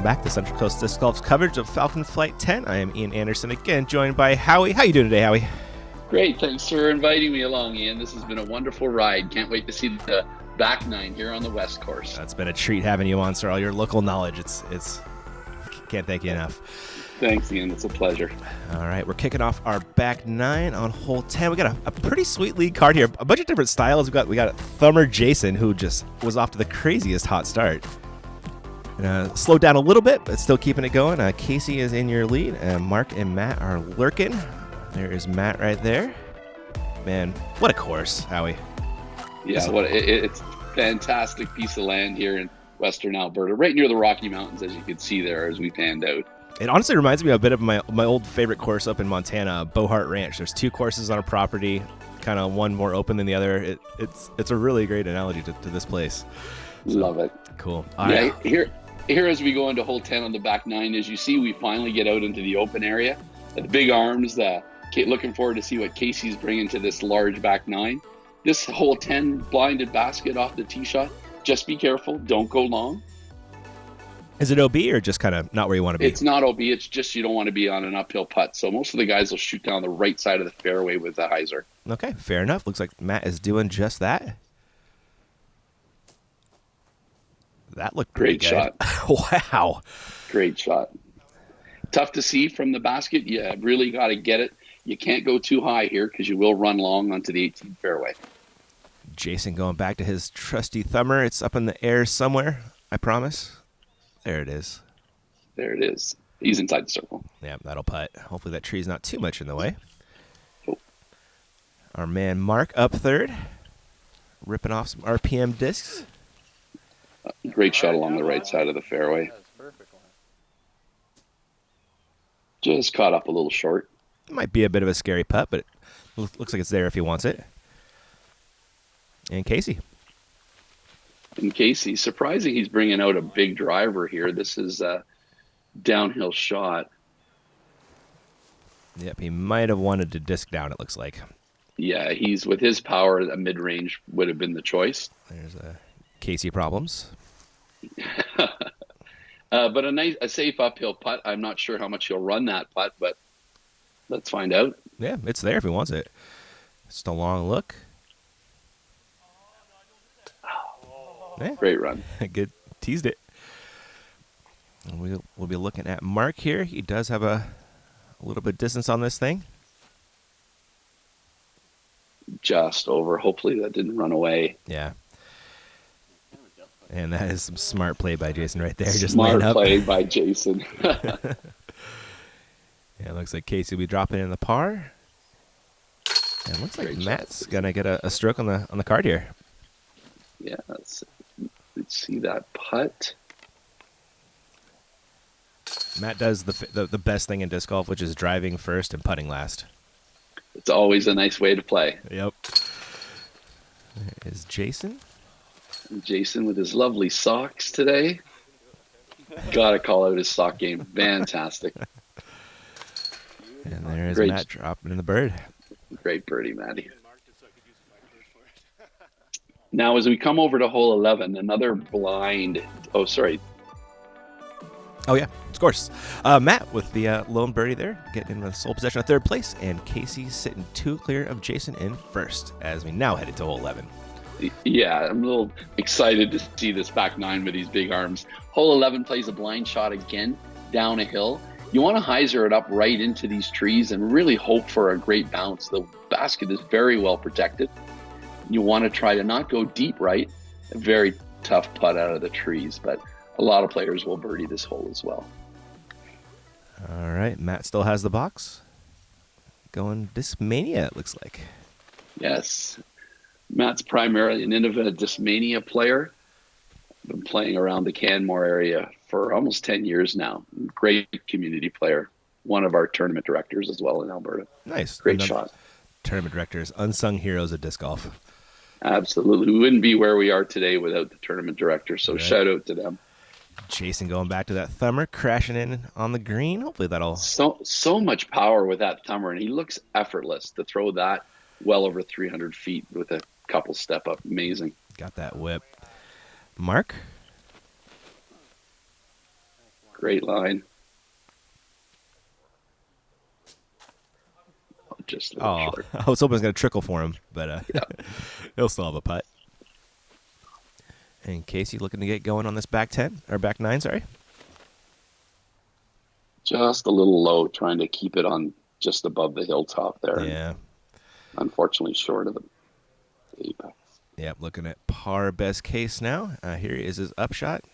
Welcome back to Central Coast Disc Golf's coverage of Falcon Flight 10. I am Ian Anderson, again joined by Howie. How you doing today, Howie? Great, thanks for inviting me along, Ian. This has been a wonderful ride. Can't wait to see the back nine here on the West Course. It's been a treat having you on, sir. All your local knowledge, it's can't thank you enough. Thanks, Ian. It's a pleasure. All right, we're kicking off our back nine on hole 10. We got a pretty sweet lead card here. A bunch of different styles. We got Thumber Jason, who just was off to the craziest hot start. Slowed down a little bit, but still keeping it going. Casey is in your lead. Mark and Matt are lurking. There is Matt right there. Man, what a course, Howie. Yeah, it's a fantastic piece of land here in Western Alberta, right near the Rocky Mountains, as you can see there as we panned out. It honestly reminds me a bit of my old favorite course up in Montana, Bohart Ranch. There's two courses on a property, kind of one more open than the other. It's a really great analogy to this place. So, love it. Cool. Yeah, here as we go into hole 10 on the back nine, as you see, we finally get out into the open area. The big arms, looking forward to see what Casey's bringing to this large back nine. This hole 10 blinded basket off the tee shot. Just be careful. Don't go long. Is it OB or just kind of not where you want to be? It's not OB. It's just you don't want to be on an uphill putt. So most of the guys will shoot down the right side of the fairway with the hyzer. Okay, fair enough. Looks like Matt is doing just that. That looked great shot. Wow. Great shot. Tough to see from the basket. You really got to get it. You can't go too high here because you will run long onto the 18th fairway. Jason going back to his trusty thumber. It's up in the air somewhere, I promise. There it is. There it is. He's inside the circle. Yeah, that'll putt. Hopefully that tree's not too much in the way. Oh. Our man Mark up third, ripping off some RPM discs. Great shot along the right side of the fairway. Just caught up a little short. Might be a bit of a scary putt, but it looks like it's there if he wants it. And Casey. Surprising he's bringing out a big driver here. This is a downhill shot. Yep, he might have wanted to disc down, it looks like. Yeah, he's with his power, a mid-range would have been the choice. There's Casey problems. But a safe uphill putt. I'm not sure how much he'll run that putt, but let's find out. Yeah, it's there if he wants it. Just a long look. Yeah. Great run. Good. Teased it. We'll be looking at Mark here. He does have a little bit of distance on this thing. Just over. Hopefully that didn't run away. Yeah. And that is some smart play by Jason right there. Just smart up. Play by Jason. Yeah, it looks like Casey will be dropping in the par. And it looks like Matt's going to get a stroke on the card here. Yeah, let's see that putt. Matt does the best thing in disc golf, which is driving first and putting last. It's always a nice way to play. Yep. There is Jason. Jason with his lovely socks today. Got to call out his sock game. Fantastic. And there is Matt dropping in the bird. Great birdie, Matty. Now, as we come over to hole 11, another blind. Oh, sorry. Oh, yeah, of course. Matt with the lone birdie there, getting in the sole possession of third place, and Casey sitting two clear of Jason in first as we now head into hole 11. Yeah, I'm a little excited to see this back nine with these big arms. Hole 11 plays a blind shot again down a hill. You want to hyzer it up right into these trees and really hope for a great bounce. The basket is very well protected. You want to try to not go deep right. A very tough putt out of the trees, but a lot of players will birdie this hole as well. All right, Matt still has the box. Going Discmania, it looks like. Yes. Matt's primarily an Innova Discmania player. Been playing around the Canmore area for almost 10 years now. Great community player. One of our tournament directors as well in Alberta. Nice. Great shot. Tournament directors, unsung heroes of disc golf. Absolutely. We wouldn't be where we are today without the tournament director, so right. Shout out to them. Jason going back to that thumber, crashing in on the green. Hopefully that'll... So much power with that thumber, and he looks effortless to throw that well over 300 feet with a couple step up. Amazing. Got that whip. Mark? Great line. Just a little Oh, short. I was hoping it was going to trickle for him, but Yeah. he'll still have a putt. And Casey looking to get going on this back 10, or back 9, sorry. Just a little low, trying to keep it on just above the hilltop there. Yeah. Unfortunately, short of the apex. Yep, looking at par best case now. Here is his upshot.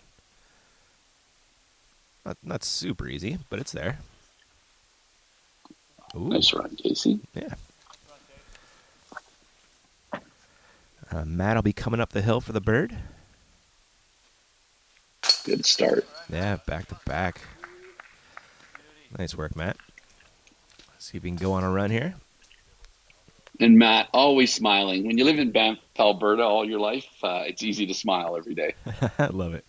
Not super easy, but it's there. Ooh. Nice run, Casey. Yeah. Matt will be coming up the hill for the bird. Good start. Yeah, back to back. Nice work, Matt. See if we can go on a run here. And Matt, always smiling. When you live in Banff, Alberta all your life, it's easy to smile every day. I love it.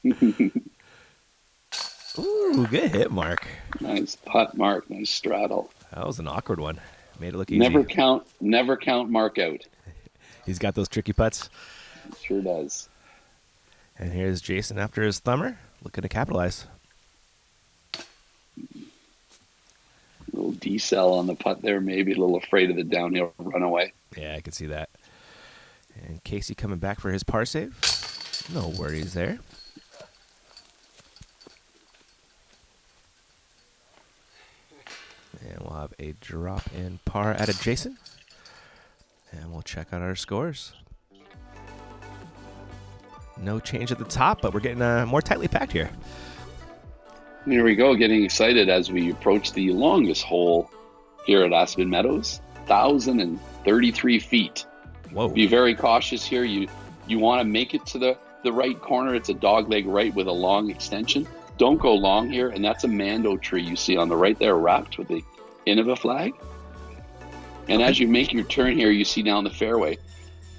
Ooh, good hit, Mark. Nice putt, Mark. Nice straddle. That was an awkward one. Made it look easy. Never count Mark out. He's got those tricky putts. Sure does. And here's Jason after his thumber, looking to capitalize. A little decel on the putt there, maybe a little afraid of the downhill runaway. Yeah, I can see that. And Casey coming back for his par save. No worries there. And we'll have a drop in par at Jason. And we'll check out our scores. No change at the top, but we're getting more tightly packed here. Here we go, getting excited as we approach the longest hole here at Aspen Meadows, 1,033 feet. Whoa. Be very cautious here. You want to make it to the right corner. It's a dogleg right with a long extension. Don't go long here, and that's a mando tree you see on the right there, wrapped with the Innova flag. And as you make your turn here, you see down the fairway.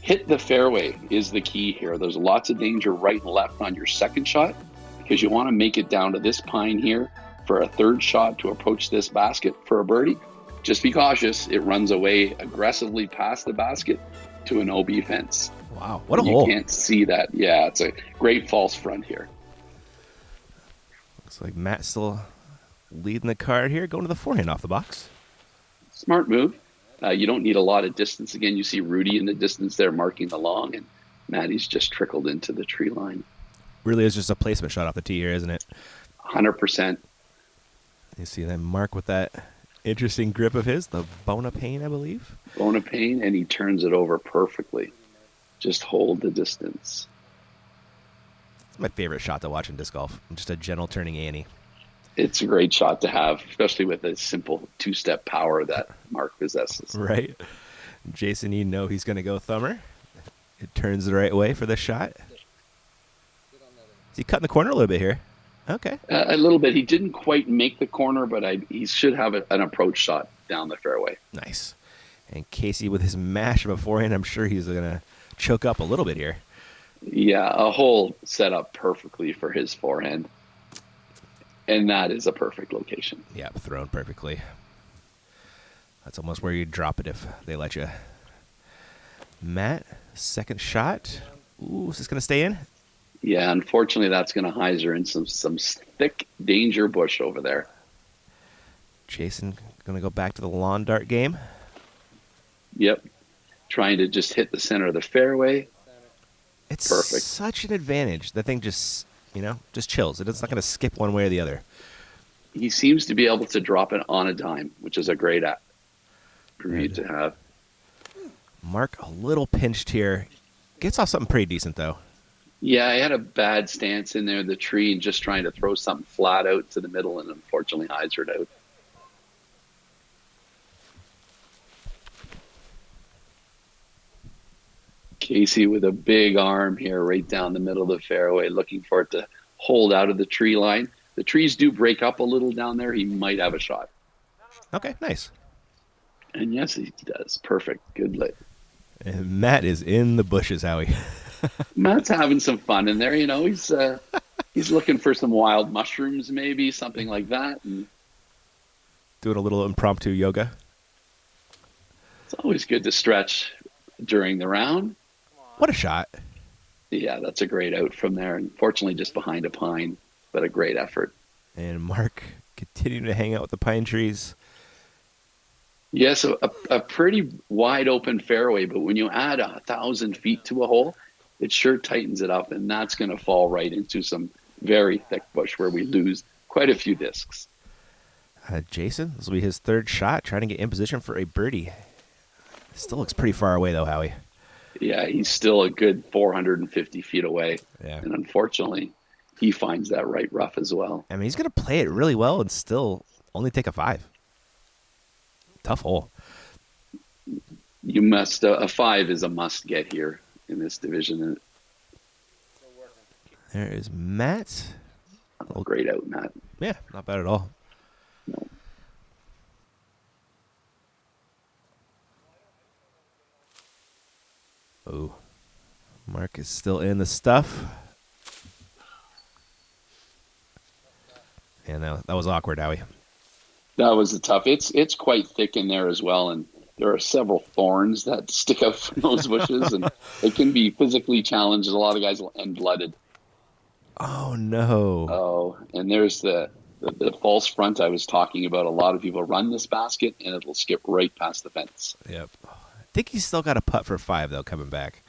Hit the fairway is the key here. There's lots of danger right and left on your second shot because you want to make it down to this pine here for a third shot to approach this basket for a birdie. Just be cautious. It runs away aggressively past the basket to an OB fence. Wow, what a you hole. You can't see that. Yeah, it's a great false front here. Looks like Matt's still leading the card here, going to the forehand off the box. Smart move. You don't need a lot of distance. Again, you see Rudy in the distance there marking the long, and Matty's just trickled into the tree line. Really is just a placement shot off the tee here, isn't it? 100%. You see that Mark with that interesting grip of his, the Bonapane, I believe. Bonapane, and he turns it over perfectly. Just hold the distance. It's my favorite shot to watch in disc golf. Just a gentle turning Annie. It's a great shot to have, especially with the simple two-step power that Mark possesses. Right. Jason, you know he's going to go thumber. It turns the right way for this shot. Is he cutting the corner a little bit here? Okay. A little bit. He didn't quite make the corner, but he should have an approach shot down the fairway. Nice. And Casey with his mash beforehand, I'm sure he's going to choke up a little bit here. Yeah, a hole set up perfectly for his forehand. And that is a perfect location. Yeah, thrown perfectly. That's almost where you drop it if they let you. Matt, second shot. Ooh, is this going to stay in? Yeah, unfortunately, that's going to hyzer in some thick danger bush over there. Jason going to go back to the lawn dart game. Yep. Trying to just hit the center of the fairway. It's perfect. Such an advantage. The thing just, just chills. It's not going to skip one way or the other. He seems to be able to drop it on a dime, which is a great attribute to have. Mark, a little pinched here. Gets off something pretty decent, though. Yeah, I had a bad stance in there, the tree, and just trying to throw something flat out to the middle, and unfortunately hyzered out. Casey with a big arm here right down the middle of the fairway, looking for it to hold out of the tree line. The trees do break up a little down there. He might have a shot. Okay, nice. And yes, he does. Perfect. Good lit. And Matt is in the bushes, Howie. Matt's having some fun in there. He's looking for some wild mushrooms, maybe something like that. And doing a little impromptu yoga. it's always good to stretch during the round. What a shot. Yeah, that's a great out from there. Unfortunately, just behind a pine, but a great effort. And Mark continuing to hang out with the pine trees. Yeah, so a pretty wide open fairway, but when you add 1,000 feet to a hole, it sure tightens it up, and that's going to fall right into some very thick bush where we lose quite a few discs. Jason, this will be his third shot, trying to get in position for a birdie. Still looks pretty far away, though, Howie. Yeah, he's still a good 450 feet away. Yeah. And unfortunately, he finds that right rough as well. I mean, he's going to play it really well and still only take a 5. Tough hole. You must, a 5 is a must get here in this division. There is Matt. Oh, great out, Matt. Yeah, not bad at all. No. Oh, Mark is still in the stuff. And that was awkward, Howie. That was a tough. It's quite thick in there as well, and there are several thorns that stick out from those bushes, and it can be physically challenged. A lot of guys will end blooded. Oh no! Oh, and there's the false front I was talking about. A lot of people run this basket, and it'll skip right past the fence. Yep. I think he's still got a putt for 5 though, coming back.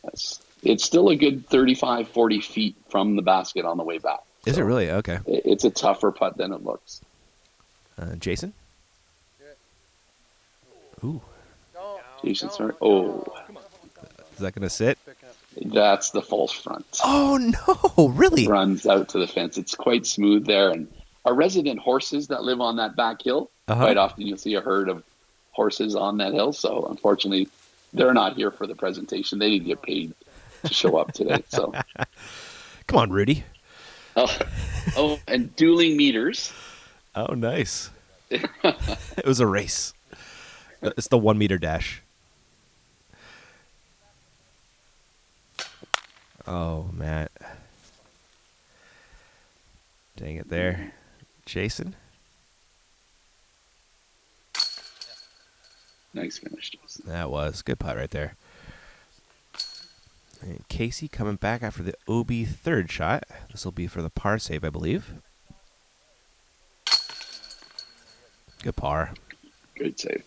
It's still a good 35, 40 feet from the basket on the way back. Is it really? Okay. It's a tougher putt than it looks. Jason? Ooh. Jason, sorry. Oh. Is that going to sit? That's the false front. Oh, no. Really? It runs out to the fence. It's quite smooth there. And our resident horses that live on that back hill, quite often you'll see a herd of horses on that hill. So unfortunately, they're not here for the presentation. They didn't get paid to show up today. So, come on, Rudy. Oh, and dueling meters. Oh, nice. It was a race. It's the 1 meter dash. Oh, Matt. Dang it there. Jason? Nice finish, Jason. That was good putt right there. And Casey coming back after the OB third shot. This will be for the par save, I believe. Good par. Good save.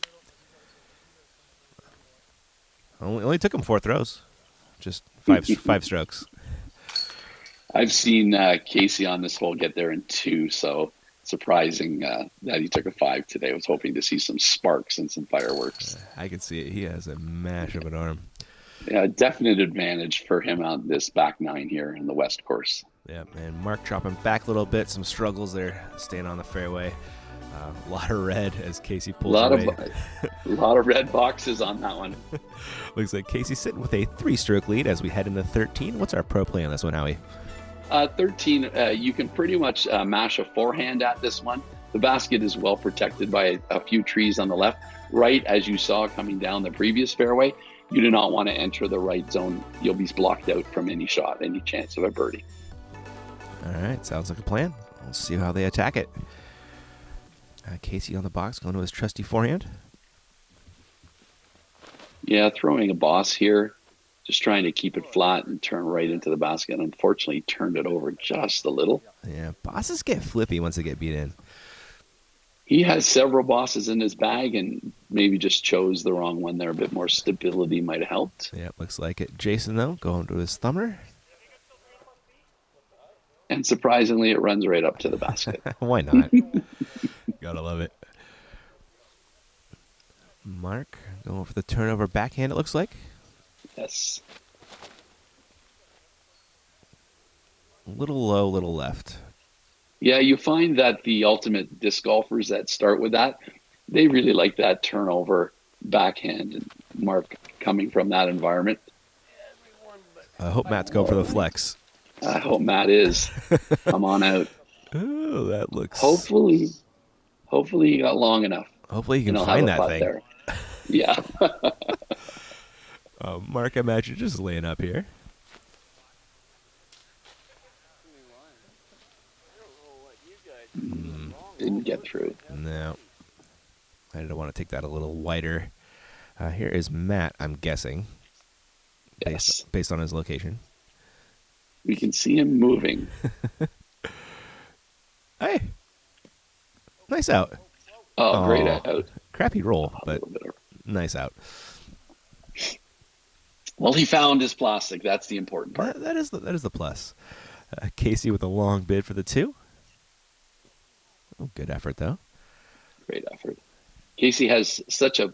Only took him 4 throws. Just five strokes. I've seen Casey on this hole get there in 2, so surprising that he took a 5 today. I was hoping to see some sparks and some fireworks. I can see it. He has a mash of an arm. Yeah, definite advantage for him on this back 9 here in the West course. Yeah, and Mark dropping back a little bit. Some struggles there, staying on the fairway. A lot of red as Casey pulls away. A lot of red boxes on that one. Looks like Casey's sitting with a 3-stroke lead as we head into 13. What's our pro play on this one, Howie? 13, you can pretty much mash a forehand at this one. The basket is well protected by a few trees on the left. Right as you saw coming down the previous fairway, you do not want to enter the right zone. You'll be blocked out from any shot, any chance of a birdie. All right, sounds like a plan. We'll see how they attack it. Casey on the box, going to his trusty forehand. Yeah, throwing a boss here, just trying to keep it flat and turn right into the basket. Unfortunately, turned it over just a little. Yeah, bosses get flippy once they get beat in. He has several bosses in his bag and maybe just chose the wrong one there. A bit more stability might have helped. Yeah, looks like it. Jason, though, going to his thumber. And surprisingly, it runs right up to the basket. Why not? Gotta love it. Mark going for the turnover backhand, it looks like. Yes. A little low, little left. Yeah, you find that the ultimate disc golfers that start with that, they really like that turnover backhand. And Mark coming from that environment. I hope Matt's going for the flex. I hope Matt is. Come on out. Oh, that looks... Hopefully you got long enough. Hopefully you can find that thing. There. Yeah. Mark, I imagine just laying up here. Didn't get through. No. I don't want to take that a little wider. Here is Matt, I'm guessing. Based on his location. We can see him moving. Hey, nice out. Oh, great Oh, out. crappy roll, A but little bit of- nice out. Well, he found his plastic. That's the important part. That is the plus. Casey with a long bid for the 2. Oh, good effort though. Great effort. Casey has such a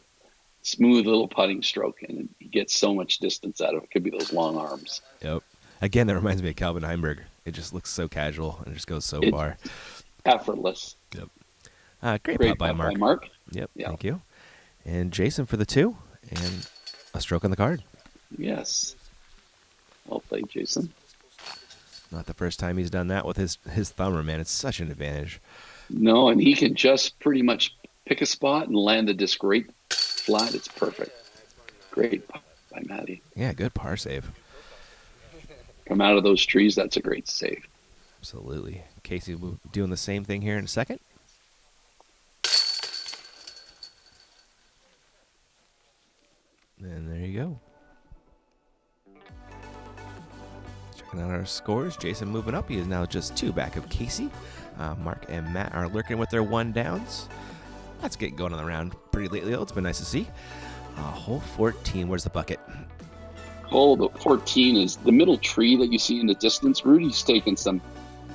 smooth little putting stroke, and he gets so much distance out of it. It could be those long arms. Yep. Again, that reminds me of Calvin Heimberg. It just looks so casual and just goes so It's far. effortless. Yep. Great Great putt by putt Mark. Yep. Yeah. Thank you. And Jason for the 2, and a stroke on the card. Yes. Well played, Jason. Not the first time he's done that with his thumber, man. It's such an advantage. No, and he can just pretty much pick a spot and land the disc right flat. It's perfect. Great putt by Matty. Yeah, good par save. Come out of those trees, that's a great save. Absolutely. Casey will be doing the same thing here in a second. And there you go. Checking out our scores. Jason moving up. He is now just 2 back of Casey. Mark and Matt are lurking with their 1 downs. That's getting going on the round pretty lately, though. It's been nice to see. Hole 14. Where's the bucket? Hole 14 is the middle tree that you see in the distance. Rudy's taken some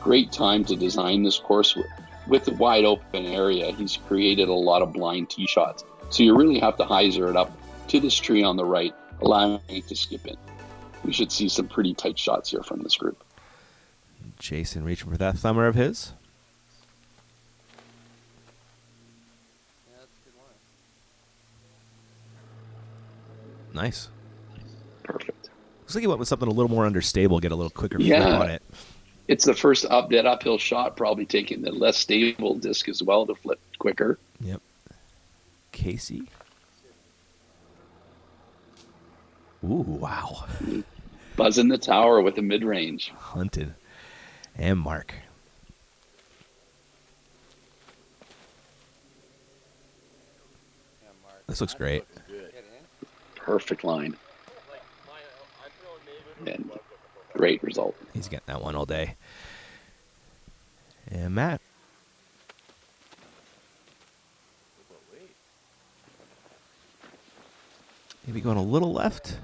great time to design this course with the wide open area. He's created a lot of blind tee shots. So you really have to hyzer it up to this tree on the right, allowing it to skip in. We should see some pretty tight shots here from this group. Jason reaching for that thumber of his. Nice. Perfect. Looks like he went with something a little more understable, get a little quicker flip Yeah. on it. It's the first that uphill shot, probably taking the less stable disc as well to flip quicker. Yep. Casey. Ooh, wow. Buzzing the tower with the mid-range. Hunted. And Mark. This looks great. Perfect line. And great result. He's getting that one all day. And Matt. Maybe going a little left.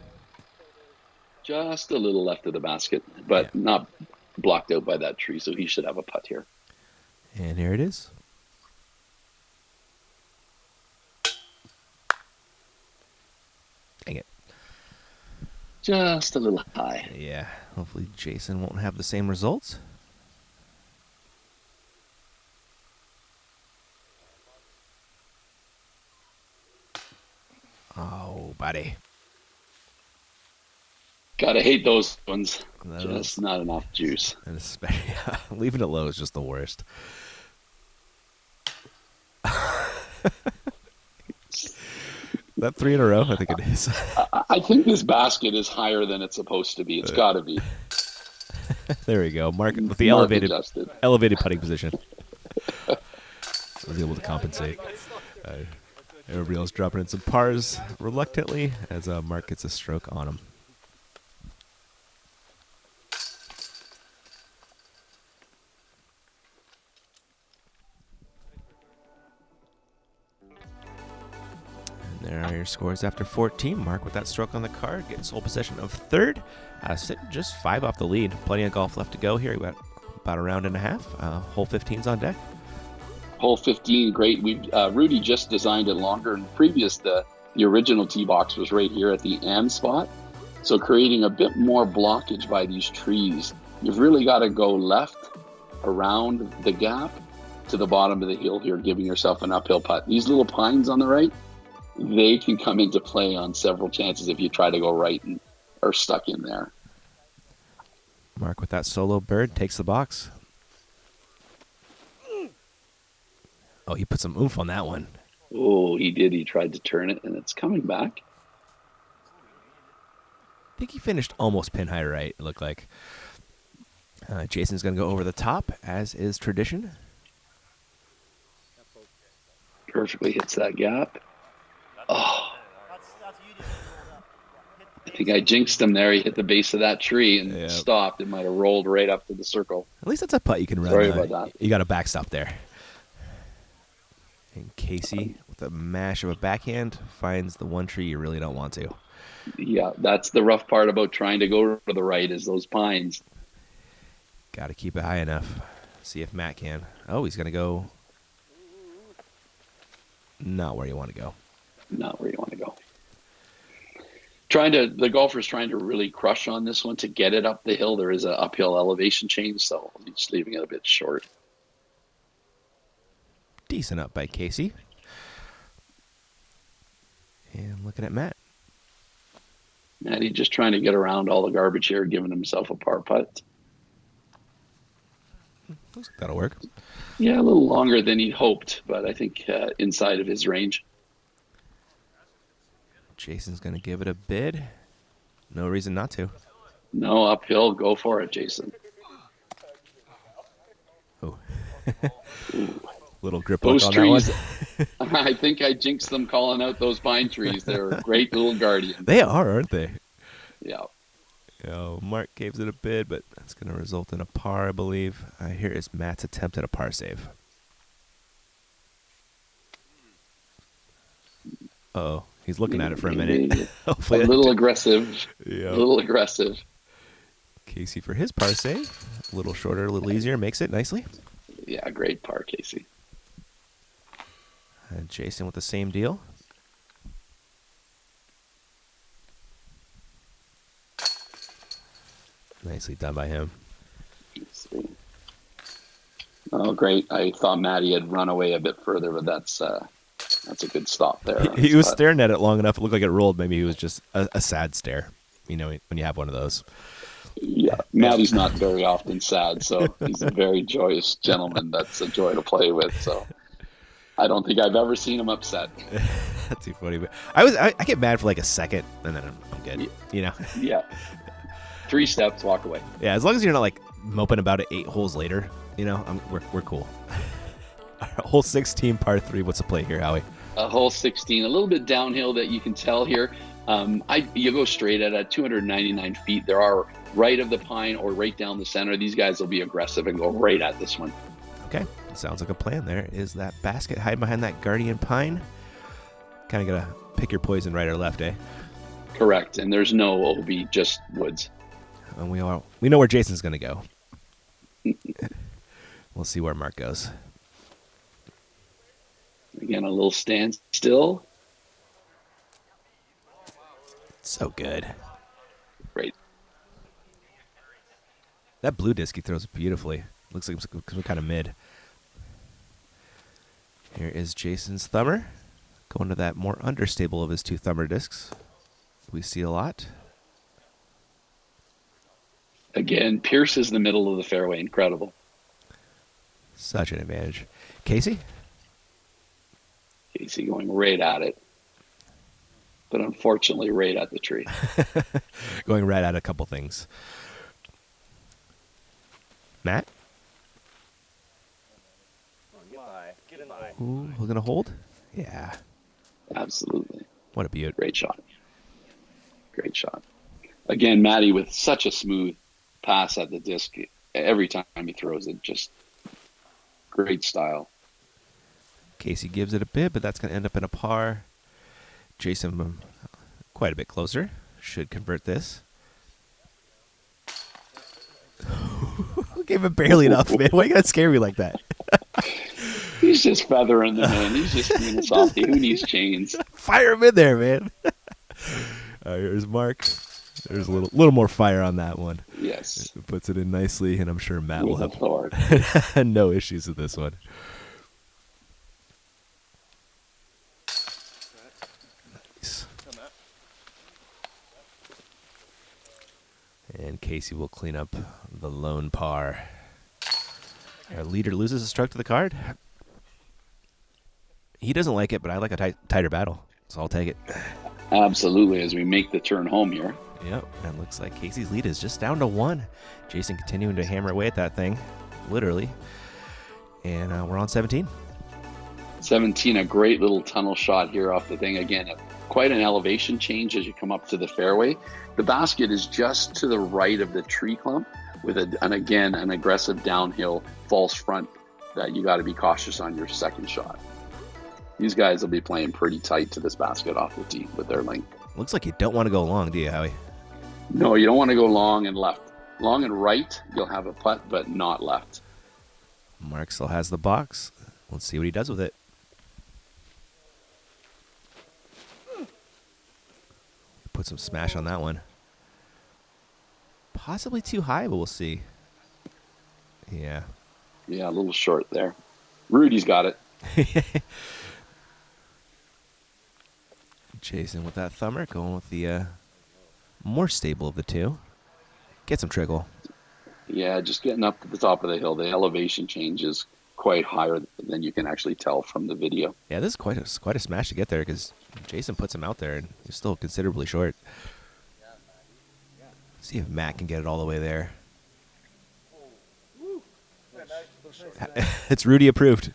Just a little left of the basket, but Yeah. not blocked out by that tree, so he should have a putt here. And here it is. Dang it. Just a little high. Yeah. Hopefully Jason won't have the same results. Oh, buddy. Gotta hate those ones. That Just is- not enough juice. And especially, leaving it low is just the worst. That 3 in a row, I think it is. I think this basket is higher than it's supposed to be. It's gotta be. There we go. Mark with the Mark elevated adjusted. putting position. Was able to compensate. Everybody else dropping in some pars reluctantly as Mark gets a stroke on him. And there are your scores after 14. Mark with that stroke on the card, getting sole possession of 3rd. Sitting just 5 off the lead. Plenty of golf left to go here. We got about a round and a half. Hole 15's on deck. Hole 15, great. Rudy just designed it longer. And previous, the original tee box was right here at the end spot. So creating a bit more blockage by these trees. You've really got to go left around the gap to the bottom of the hill here, giving yourself an uphill putt. These little pines on the right, they can come into play on several chances if you try to go right and are stuck in there. Mark with that solo bird takes the box. Oh, he put some oomph on that one. Oh, he did. He tried to turn it, and it's coming back. I think he finished almost pin high right, it looked like. Jason's going to go over the top, as is tradition. Perfectly hits that gap. Oh, I think I jinxed him there. He hit the base of that tree and stopped. It might have rolled right up to the circle. At least that's a putt you can run. Sorry about that. You got a backstop there. And Casey, with a mash of a backhand, finds the one tree you really don't want to. Yeah, that's the rough part about trying to go to the right is those pines. Got to keep it high enough. See if Matt can. Oh, he's going to go not where you want to go. Not where you want to go. The golfer's trying to really crush on this one to get it up the hill. There is an uphill elevation change, so he's just leaving it a bit short. Decent up by Casey. And looking at Matt. Matty just trying to get around all the garbage here, giving himself a par putt. Looks like that'll work. Yeah, a little longer than he'd hoped, but I think inside of his range. Jason's going to give it a bid. No reason not to. No, uphill. Go for it, Jason. Oh. Little grip look on trees, that one. I think I jinxed them calling out those pine trees. They're great little guardians. They are, aren't they? Yeah. Mark gives it a bid, but that's going to result in a par, I believe. Here is Matt's attempt at a par save. Uh-oh. He's looking at it for a minute. A little aggressive. Yeah. A little aggressive. Casey for his par save. A little shorter, a little easier. Makes it nicely. Yeah, great par, Casey. And Jason with the same deal. Nicely done by him. Let's see. Oh, great. I thought Matty had run away a bit further, but that's a good stop there. He was staring at it long enough. It looked like it rolled. Maybe he was just a sad stare, when you have one of those. Yeah, Matty's not very often sad, so he's a very joyous gentleman that's a joy to play with. So I don't think I've ever seen him upset. That's too funny. But I get mad for like a second, and then I'm good. Yeah. 3 steps, walk away. Yeah, as long as you're not like moping about it 8 holes later, we're cool. Hole 16, par 3. What's the play here, Howie? Hole 16, a little bit downhill that you can tell here. You go straight at 299 feet. There are right of the pine or right down the center. These guys will be aggressive and go right at this one. Okay, sounds like a plan. There is that basket hide behind that guardian pine. Kind of gotta pick your poison right or left, eh? Correct, and there's no OB, just woods. And we know where Jason's gonna go. We'll see where Mark goes. Again, a little standstill. So good. Great. That blue disc he throws beautifully. Looks like some kind of mid. Here is Jason's thumber. Going to that more understable of his 2 thumber discs. We see a lot. Again, pierces the middle of the fairway. Incredible. Such an advantage. Casey? Casey going right at it. But unfortunately, right at the tree. Going right at a couple things. Matt? Ooh, we're going to hold? Yeah. Absolutely. What a beaut. Great shot. Great shot. Again, Matty with such a smooth pass at the disc. Every time he throws it, just great style. Casey gives it a bit, but that's going to end up in a par. Jason quite a bit closer. Should convert this. Gave it barely enough, man. Why you got to scare me like that? He's just feathering them in. He's just being a softy. Who needs chains? Fire him in there, man. Here's Mark. There's a little more fire on that one. Yes. It puts it in nicely, and I'm sure Matt will have no issues with this one. Nice. And Casey will clean up the lone par. Our leader loses a stroke to the card. He doesn't like it, but I like a tighter battle, so I'll take it. Absolutely, as we make the turn home here. Yep, and looks like Casey's lead is just down to 1. Jason continuing to hammer away at that thing, literally. And we're on 17. 17, a great little tunnel shot here off the thing. Again, quite an elevation change as you come up to the fairway. The basket is just to the right of the tree clump with again, an aggressive downhill false front that you got to be cautious on your second shot. These guys will be playing pretty tight to this basket off the tee with their length. Looks like you don't want to go long, do you, Howie? No, you don't want to go long and left. Long and right, you'll have a putt, but not left. Mark still has the box. Let's see what he does with it. Put some smash on that one. Possibly too high, but we'll see. Yeah. Yeah, a little short there. Rudy's got it. Jason with that thumber, going with the more stable of the two. Get some trickle. Yeah, just getting up to the top of the hill. The elevation change is quite higher than you can actually tell from the video. Yeah, this is quite a smash to get there because Jason puts him out there and he's still considerably short. See if Matt can get it all the way there. It's Rudy approved.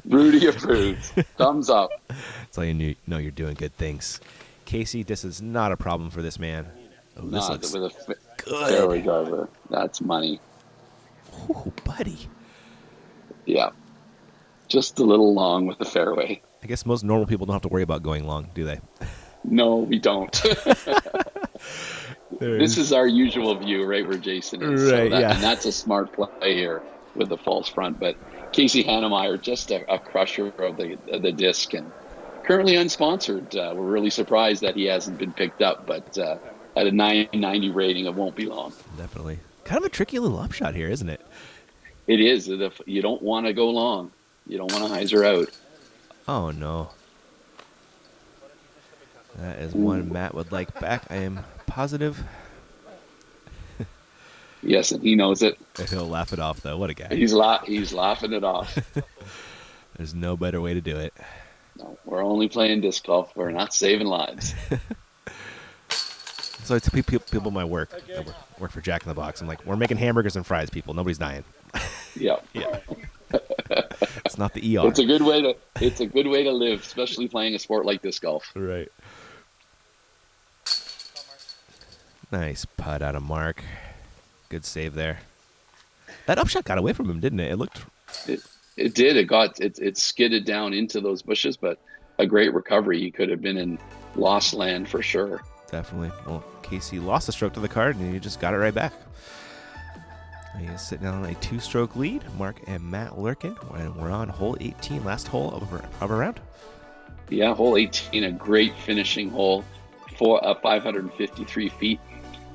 Rudy approved. Thumbs up. That's all you know you're doing good things. Casey, this is not a problem for this man. Oh, this looks with a good. fairway driver. That's money. Ooh, buddy. Yeah. Just a little long with the fairway. I guess most normal people don't have to worry about going long, do they? No, we don't. This is our usual view, right where Jason is. Right, yeah. And that's a smart play here with the false front. But Casey Hanemayer, just a crusher of the disc, and currently unsponsored. We're really surprised that he hasn't been picked up, but at a 990 rating, it won't be long. Definitely. Kind of a tricky little upshot here, isn't it? It is. You don't want to go long. You don't want to hyzer out. Oh, no. That is one Matt would like back. I am positive. Yes, and he knows it. He'll laugh it off, though. What a guy. He's laughing it off. There's no better way to do it. No, we're only playing disc golf. We're not saving lives. So I tell people in my work, I work for Jack in the Box. I'm like, we're making hamburgers and fries, people. Nobody's dying. Yeah. Yeah. It's not the ER. It's a good way to live, especially playing a sport like disc golf. Right. Nice putt out of Mark. Good save there. That upshot got away from him, didn't it? It did. It skidded down into those bushes, but a great recovery. He could have been in lost land for sure. Definitely. Well, Casey lost a stroke to the card, and he just got it right back. He is sitting on a 2-stroke lead. Mark and Matt lurking, and we're on hole 18, last hole of a round. Yeah, hole 18, a great finishing hole for 553 feet.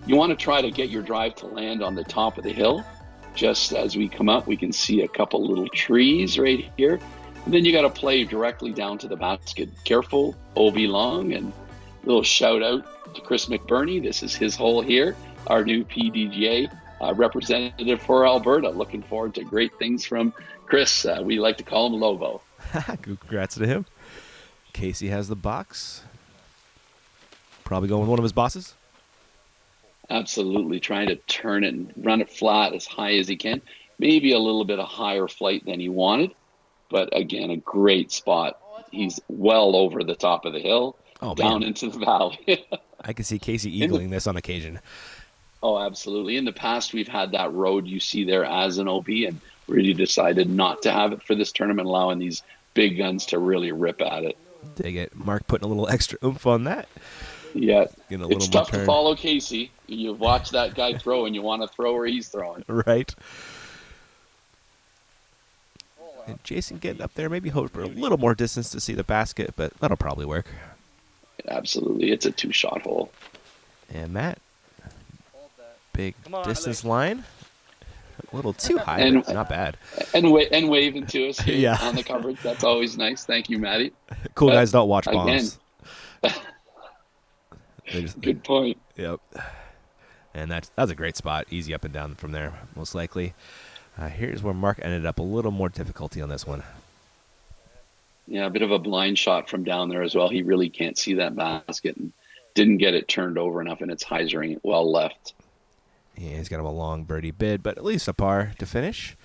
You want to try to get your drive to land on the top of the hill. Just as we come up, we can see a couple little trees right here. And then you got to play directly down to the basket. Careful, OB long, and a little shout out to Chris McBurney. This is his hole here, our new PDGA representative for Alberta. Looking forward to great things from Chris. We like to call him Lobo. Congrats to him. Casey has the box. Probably going with one of his bosses. Absolutely, trying to turn it and run it flat as high as he can. Maybe a little bit of higher flight than he wanted, but again, a great spot. He's well over the top of the hill, down into the valley. I can see Casey eagling this on occasion. Oh, absolutely. In the past, we've had that road you see there as an OB, and really decided not to have it for this tournament, allowing these big guns to really rip at it. Dig it. Mark putting a little extra oomph on that. Yeah, it's tough to follow Casey. You watch that guy throw, and you want to throw where he's throwing. Right. And Jason getting up there, maybe hope for a little more distance to see the basket, but that'll probably work. Absolutely. It's a 2-shot hole. And Matt, big distance line. A little too high, and, but not bad. And waving to us here on the coverage. That's always nice. Thank you, Matty. Cool guys don't watch bombs. Good point. Yep. And that's a great spot. Easy up and down from there, most likely. Here's where Mark ended up a little more difficulty on this one. Yeah, a bit of a blind shot from down there as well. He really can't see that basket and didn't get it turned over enough, and it's hyzering well left. Yeah, he's got him a long birdie bid, but at least a par to finish.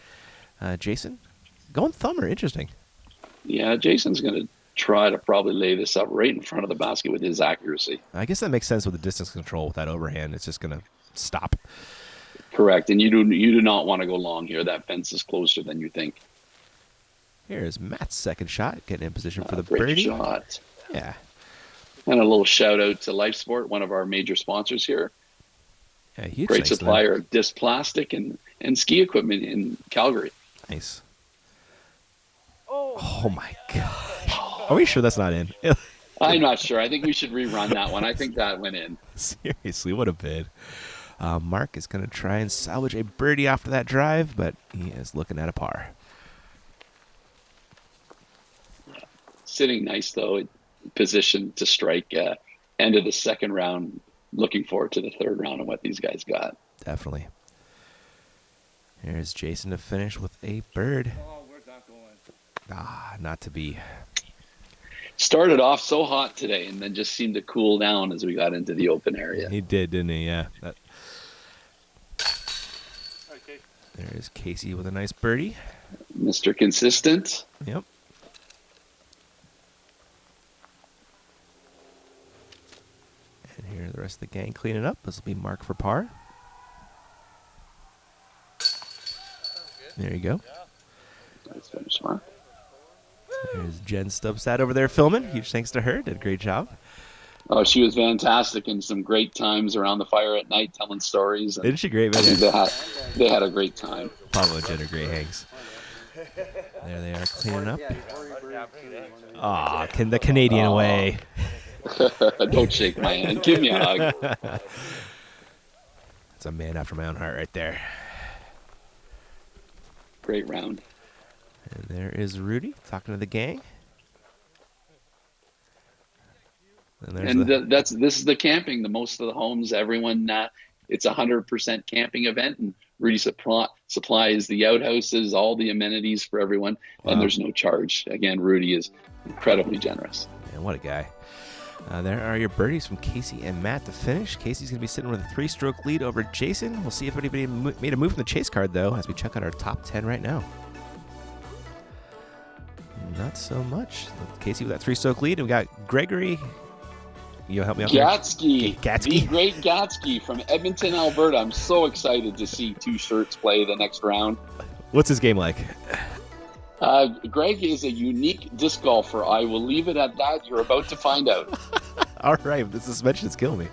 Jason, going thumber. Interesting. Yeah, Jason's going to try to probably lay this up right in front of the basket with his accuracy. I guess that makes sense with the distance control with that overhand. It's just going to stop. Correct. And you do not want to go long here. That fence is closer than you think. Here's Matt's second shot, getting in position for the Great birdie. shot. Yeah. And a little shout out to Life Sport, one of our major sponsors here. Yeah, huge Great thanks to supplier of disc plastic and ski equipment in Calgary. them. Nice. Oh my gosh. Are we sure that's not in? I'm not sure. I think we should rerun that one. I think that went in. Seriously, what a bid. Mark is going to try and salvage a birdie after that drive, but he is looking at a par. Sitting nice, though, positioned to strike end of the second round. Looking forward to the third round and what these guys got. Definitely. Here's Jason to finish with a bird. Oh, where's that going? Not to be. Started off so hot today and then just seemed to cool down as we got into the open area. He did, didn't he? Yeah. Okay. There's Casey with a nice birdie. Mr. Consistent. Yep. And here the rest of the gang cleaning up. This will be Mark for par. There you go. Nice finish, Mark. There's Jen Stubbsat over there filming. Huge thanks to her. Did a great job. Oh, she was fantastic and some great times around the fire at night telling stories. Isn't she great, I man? think they had a great time. Pablo and Jen are great hangs. There they are cleaning up. The Canadian way. Don't shake my hand. Give me a hug. That's a man after my own heart right there. Great round. And there is Rudy talking to the gang. And there's This is the camping. The most of the homes, everyone, it's 100% camping event, and Rudy supplies the outhouses, all the amenities for everyone, and there's no charge. Again, Rudy is incredibly generous. Man, what a guy. There are your birdies from Casey and Matt to finish. Casey's going to be sitting with a 3-stroke lead over Jason. We'll see if anybody made a move from the chase card, though, as we check out our top 10 right now. Not so much. Casey with that 3-stroke lead, and we got Gregory. You help me out Gatsky. Gatsky. The great Gatsky from Edmonton, Alberta. I'm so excited to see two shirts play the next round. What's his game like? Greg is a unique disc golfer. I will leave it at that. You're about to find out. All right. The suspension is killing me.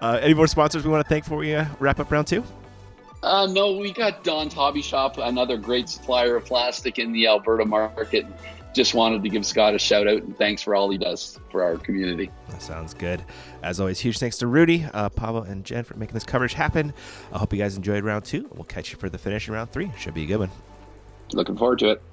Any more sponsors we want to thank before we wrap up round 2? No, we got Don's Hobby Shop, another great supplier of plastic in the Alberta market. Just wanted to give Scott a shout out and thanks for all he does for our community. That sounds good. As always, huge thanks to Rudy, Pablo, and Jen for making this coverage happen. I hope you guys enjoyed round 2. We'll catch you for the finish in round 3. Should be a good one. Looking forward to it.